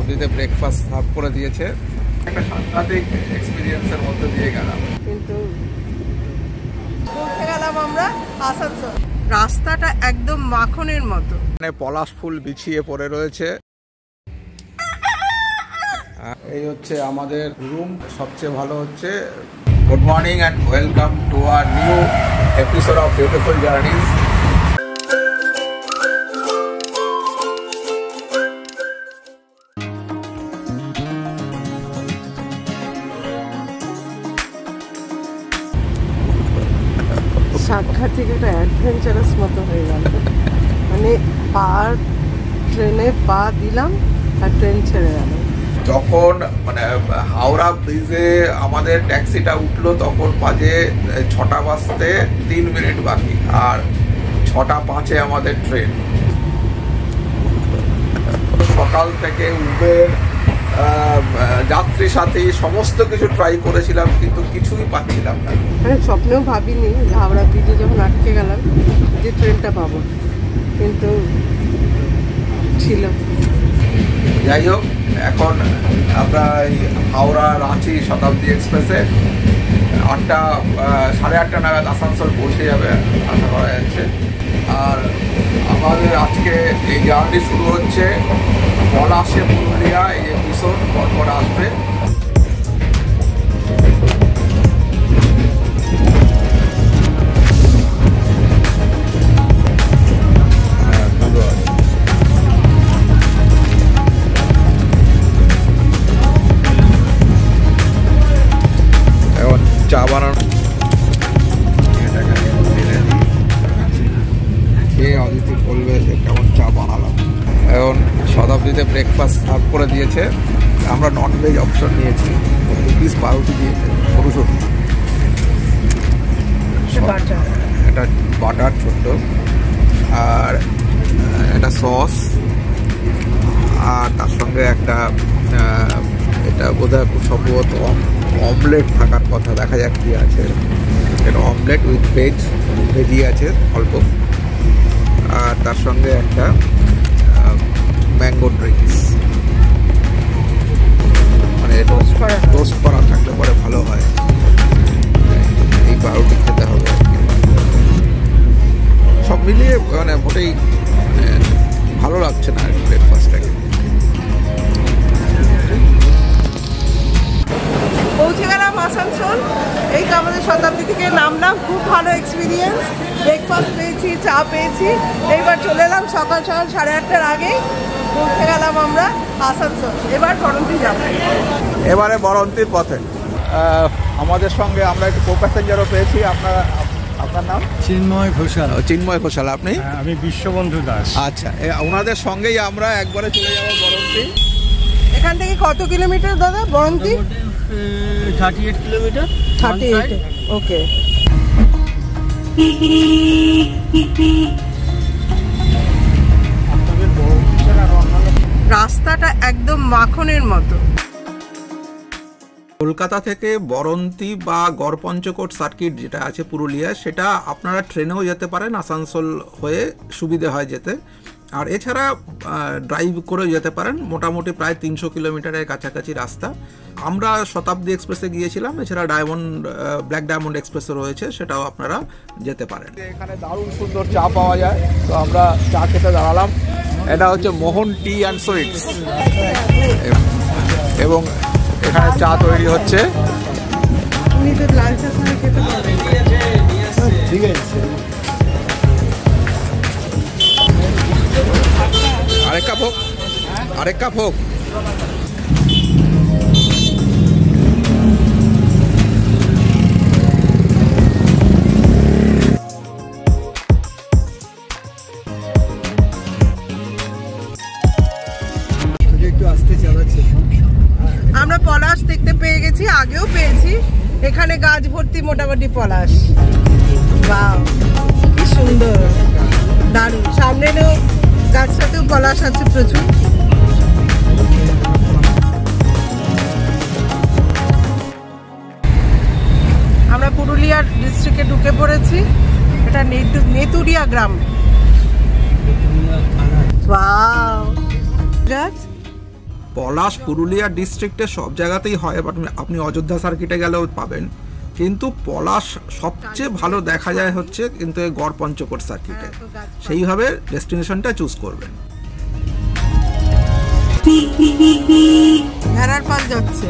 শতাব্দীতে breakfast serve করে দিয়েছে। একটা সাংঘাতিক এক্সপিরিয়েন্সের মধ্যে দিয়ে গেলাম, কিন্তু পৌঁছে গেলাম আমরা আসানসোল। রাস্তাটা একদম মাখনের মতো, মানে পলাশ ফুল বিছিয়ে পড়ে রয়েছে। এই হচ্ছে আমাদের রুম। সবচেয়ে ভালো হচ্ছে good morning and welcome to our new episode of beautiful জার্নিজ। সাক্ষাৎ থেকে একটা অ্যাডভেঞ্চারাস মতো হয়ে গেল, মানে ট্রেনে পা দিলাম আর ট্রেন ছেড়ে গেল। যখন মানে হাওড়া ব্রিজে আমাদের ট্যাক্সিটা উঠলো তখন বাজে 6টা বাজতে 3 মিনিট বাকি, আর 6টা 5-এ আমাদের ট্রেন। সকাল থেকে উবের, যাত্রী সাথী সমস্ত কিছু ট্রাই করেছিলাম, কিন্তু কিছুই পাচ্ছিলাম না। মানে স্বপ্নেও ভাবিনি হাওড়া ব্রিজে যখন আটকে গেলাম যে ট্রেনটা পাবো, কিন্তু ছিল। যাই হোক, এখন আমরা এই হাওড়া রাঁচি শতাব্দী এক্সপ্রেসে 8:30 নাগাদ আসানসোল পৌঁছে যাবে আশা করা যাচ্ছে। আর আমাদের আজকে এই জার্নি শুরু হচ্ছে পলাশে পুরুলিয়া। এই এপিসোড পরপর আসবে। চা বানানো খেয়ে অদিতি বলবে যে কেমন চা বানালাম। এখন শতাব্দীতে ব্রেকফাস্ট সার্ভ করে দিয়েছে। আমরা ননভেজ অপশন নিয়েছি, 2 পিস পাউরুটি দিয়েছে, সরু সরু। এটা বাটার ছোট্ট, আর একটা সস, আর তার সঙ্গে একটা এটা বোধহয় সম্ভবত অমলেট থাকার কথা, দেখা যাক কি আছে। এটা অমলেট উইথ ভেজি আছে অল্প, আর তার সঙ্গে একটা ম্যাঙ্গো ড্রিঙ্কস। মানে টোস্ট করা থাকলে পরে ভালো হয়। এই পাউরুটি খেতে হবে। সব মিলিয়ে মানে মোটেই ভালো লাগছে না ব্রেকফাস্টটাকে। পৌঁছে গেলাম আসানসোল। এই তো আমাদের শতাব্দী থেকে নামলাম, খুব ভালো এক্সপিরিয়েন্স। ব্রেকফাস্ট পেয়েছি, চা পেয়েছি। এইবার চলে এলাম সকাল 8:30টার আগে পৌঁছে গেলাম আমরা আসানসোল। এবার বরন্তি যাব। এবারে বরন্তির পথে আমাদের সঙ্গে আমরা একটু কো প্যাসেঞ্জারও পেয়েছি। আপনার নাম? চিন্ময় ঘোষাল। চিন্ময় ঘোষাল। আপনি? আমি বিশ্ববন্ধু দাস। আচ্ছা, ওনাদের সঙ্গেই আমরা একবারে চলে যাব বরন্তি। এখান থেকে কত কিলোমিটার দাদা বরন্তি? 38 কিলোমিটার। 38, ওকে। রাস্তাটা একদম মাখনের মতো। কলকাতা থেকে বরন্তি বা গড়পঞ্চকোট সার্কিট যেটা আছে পুরুলিয়া, সেটা আপনারা ট্রেনেও যেতে পারেন, আসানসোল হয়ে সুবিধে হয় যেতে। আর এছাড়া ড্রাইভ করে যেতে পারেন। মোটামুটি প্রায় 300 কিলোমিটারের কাছাকাছি রাস্তা। আমরা শতাব্দী এক্সপ্রেসে গিয়েছিলাম, এছাড়া ব্ল্যাক ডায়মন্ড এক্সপ্রেসও রয়েছে, সেটাও আপনারা যেতে পারেন। এখানে দারুণ সুন্দর চা পাওয়া যায়, তো আমরা চা খেতে দাঁড়ালাম। এটা হচ্ছে মোহন টি অ্যান্ড সুইটস, এবং এখানে চা তৈরি হচ্ছে। ঠিক আছে, আরেক কাপ হোক, আরেক কাপ হোক। আমরা পলাশ দেখতে পেয়ে গেছি, আগেও পেয়েছি। এখানে গাছ ভর্তি মোটামুটি পলাশ। বাহ, কি সুন্দর, দারুণ। সামনেও গাছটাতেও পলাশ আছে প্রচুর। আমরা পুরুলিয়ার ডিস্ট্রিক্টে ঢুকে পড়েছি। এটা নেতুরিয়া গ্রাম। ওয়াও, গাছ পলাশ পুরুলিয়া ডিস্ট্রিক্টে সব জায়গাতেই হয়, বাট আপনি অযোধ্যা সার্কিটে গেলেও পাবেন, কিন্তু পলাশ সবচেয়ে ভালো দেখা যায় হচ্ছে কিন্তু এই গড় পঞ্চকোট সার্কিটে। সেইভাবে ডেস্টিনেশনটা চুজ করবেন। ভেড়ার পাল যাচ্ছে।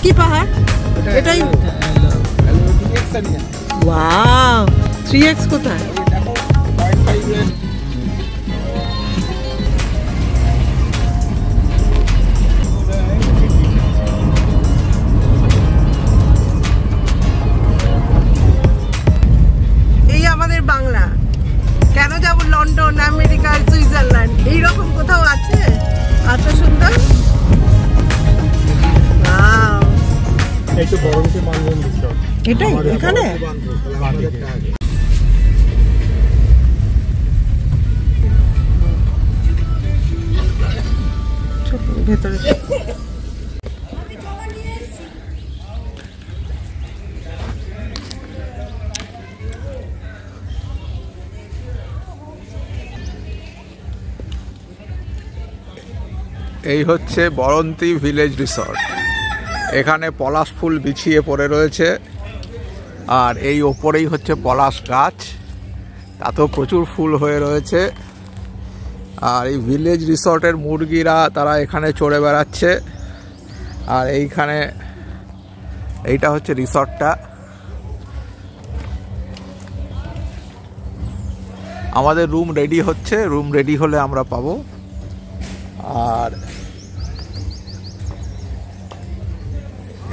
কি পাহাড় এটাই? ওয়াও, 3x কোথায়? এই আমাদের বাংলা, কেন যাব লন্ডন, আমেরিকা, সুইজারল্যান্ড? এইরকম কোথাও আছে এত সুন্দর? এটাই এখানে ভেতরে। এই হচ্ছে বরন্তী ভিলেজ রিসর্ট। এখানে পলাশ ফুল বিছিয়ে পড়ে রয়েছে, আর এই ওপরেই হচ্ছে পলাশ গাছ, তাতেও প্রচুর ফুল হয়ে রয়েছে। আর এই ভিলেজ রিসর্টের মুরগিরা তারা এখানে চড়ে বেড়াচ্ছে। আর এইখানে এইটা হচ্ছে রিসর্টটা। আমাদের রুম রেডি হচ্ছে, রুম রেডি হলে আমরা পাবো। আর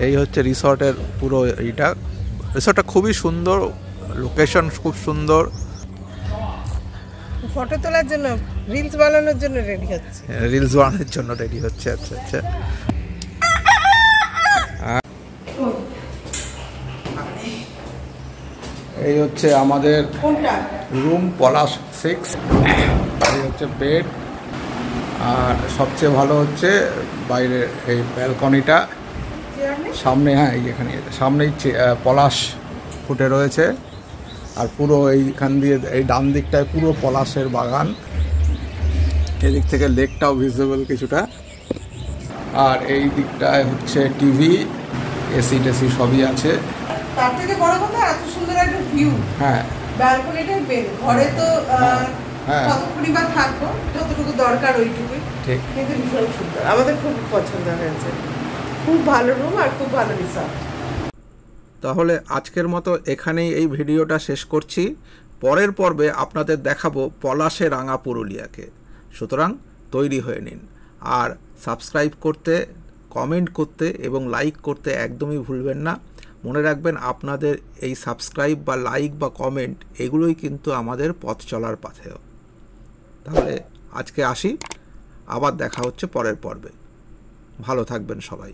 এই হচ্ছে রিসর্টের পুরো এইটা। রিসর্টটা খুবই সুন্দর, লোকেশন খুব সুন্দর। ফটো তোলার জন্য, রিলস বানানোর জন্য রেডি হচ্ছে। রিলস বানানোর জন্য রেডি হচ্ছে। আচ্ছা আচ্ছা। এই হচ্ছে আমাদের রুম পলাশ 6। এই হচ্ছে বেড। আর সবচেয়ে ভালো হচ্ছে বাইরের এই ব্যালকনিটা সামনে। হ্যাঁ, এইখানে সামনেই পলাশ ফুটে রয়েছে। আর পুরো এইখান দিয়ে এই ডান দিকটায় পুরো পলাশের বাগান। এদিক থেকে লেকটাও ভিজিবল কিছুটা। আর এই দিকটায় হচ্ছে টিভি, এসি টেসি সবই আছে। তার থেকে বড় কথা এত সুন্দর একটা ভিউ। হ্যাঁ, ব্যালকনিটাই বের। ঘরে তো হ্যাঁ কতক্ষণই বা থাকবো, যতটুকু দরকার ওইটুকুই। ঠিক। কিন্তু ভীষণ সুন্দর, আমাদের খুব পছন্দ হয়েছে। খুব ভালো রুম আর খুব ভালো রিসর্ট। তাহলে আজকের মতো এখানেই এই ভিডিওটা শেষ করছি। পরের পর্বে আপনাদের দেখাবো পলাশে রাঙা পুরুলিয়াকে। সুতরাং তৈরি হয়ে নিন। আর সাবস্ক্রাইব করতে, কমেন্ট করতে এবং লাইক করতে একদমই ভুলবেন না। মনে রাখবেন, আপনাদের এই সাবস্ক্রাইব বা লাইক বা কমেন্ট এগুলোই কিন্তু আমাদের পথ চলার পাথেয়। তাহলে আজকে আসি, আবার দেখা হচ্ছে পরের পর্বে। ভালো থাকবেন সবাই।